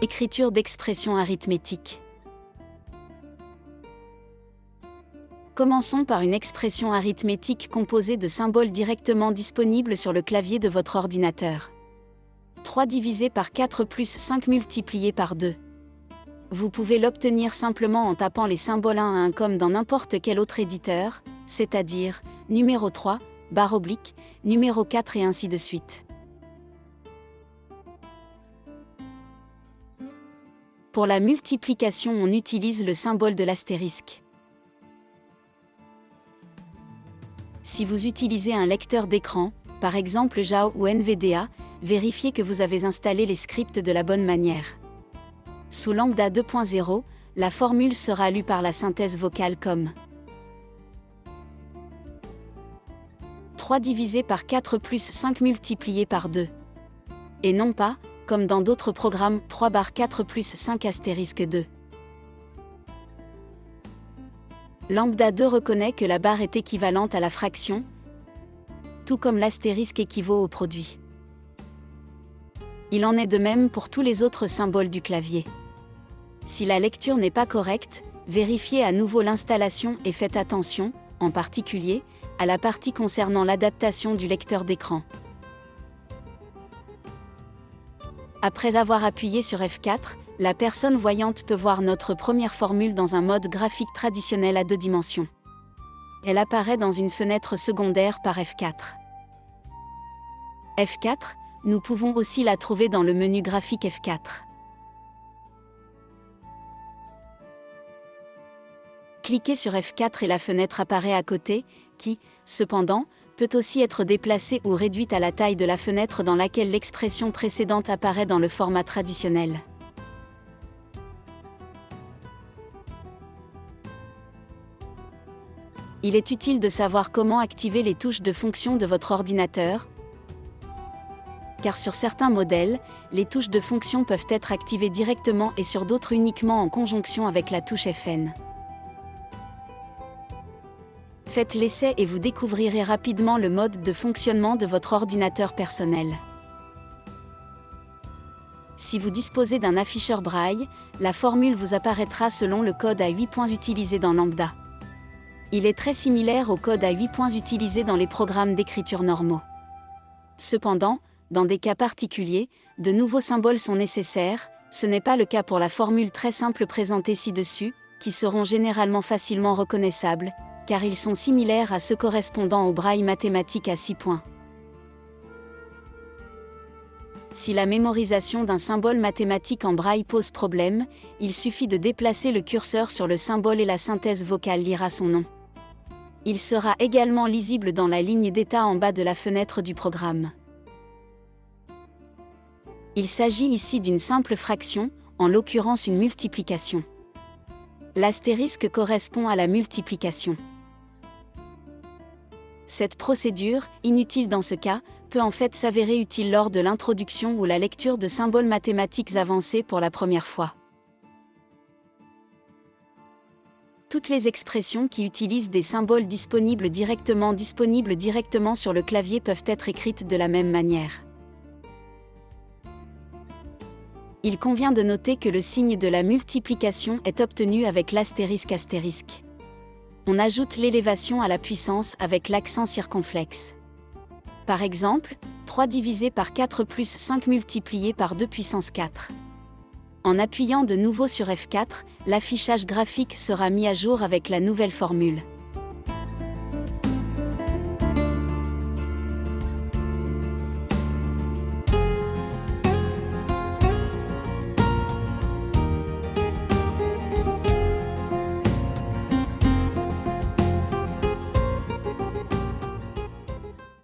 Écriture d'expressions arithmétiques. Commençons par une expression arithmétique composée de symboles directement disponibles sur le clavier de votre ordinateur. 3 divisé par 4 plus 5 multiplié par 2. Vous pouvez l'obtenir simplement en tapant les symboles 1 à 1 comme dans n'importe quel autre éditeur, c'est-à-dire numéro 3, barre oblique, numéro 4 et ainsi de suite. Pour la multiplication, on utilise le symbole de l'astérisque. Si vous utilisez un lecteur d'écran, par exemple JAW ou NVDA, vérifiez que vous avez installé les scripts de la bonne manière. Sous Lambda 2.0, la formule sera lue par la synthèse vocale comme 3 divisé par 4 plus 5 multiplié par 2. Et non pas, comme dans d'autres programmes, 3 bar 4 plus 5 astérisque 2. Lambda 2 reconnaît que la barre est équivalente à la fraction, tout comme l'astérisque équivaut au produit. Il en est de même pour tous les autres symboles du clavier. Si la lecture n'est pas correcte, vérifiez à nouveau l'installation et faites attention, en particulier, à la partie concernant l'adaptation du lecteur d'écran. Après avoir appuyé sur F4, la personne voyante peut voir notre première formule dans un mode graphique traditionnel à 2 dimensions. Elle apparaît dans une fenêtre secondaire par F4. F4, nous pouvons aussi la trouver dans le menu graphique F4. Cliquez sur F4 et la fenêtre apparaît à côté, qui, cependant, peut aussi être déplacée ou réduite à la taille de la fenêtre dans laquelle l'expression précédente apparaît dans le format traditionnel. Il est utile de savoir comment activer les touches de fonction de votre ordinateur, car sur certains modèles, les touches de fonction peuvent être activées directement et sur d'autres uniquement en conjonction avec la touche FN. Faites l'essai et vous découvrirez rapidement le mode de fonctionnement de votre ordinateur personnel. Si vous disposez d'un afficheur braille, la formule vous apparaîtra selon le code à 8 points utilisé dans Lambda. Il est très similaire au code à 8 points utilisé dans les programmes d'écriture normaux. Cependant, dans des cas particuliers, de nouveaux symboles sont nécessaires, ce n'est pas le cas pour la formule très simple présentée ci-dessus, qui seront généralement facilement reconnaissables, car ils sont similaires à ceux correspondant au braille mathématique à 6 points. Si la mémorisation d'un symbole mathématique en braille pose problème, il suffit de déplacer le curseur sur le symbole et la synthèse vocale lira son nom. Il sera également lisible dans la ligne d'état en bas de la fenêtre du programme. Il s'agit ici d'une simple fraction, en l'occurrence une multiplication. L'astérisque correspond à la multiplication. Cette procédure, inutile dans ce cas, peut en fait s'avérer utile lors de l'introduction ou la lecture de symboles mathématiques avancés pour la première fois. Toutes les expressions qui utilisent des symboles disponibles directement sur le clavier peuvent être écrites de la même manière. Il convient de noter que le signe de la multiplication est obtenu avec l'astérisque astérisque. On ajoute l'élévation à la puissance avec l'accent circonflexe. Par exemple, 3 divisé par 4 plus 5 multiplié par 2 puissance 4. En appuyant de nouveau sur F4, l'affichage graphique sera mis à jour avec la nouvelle formule.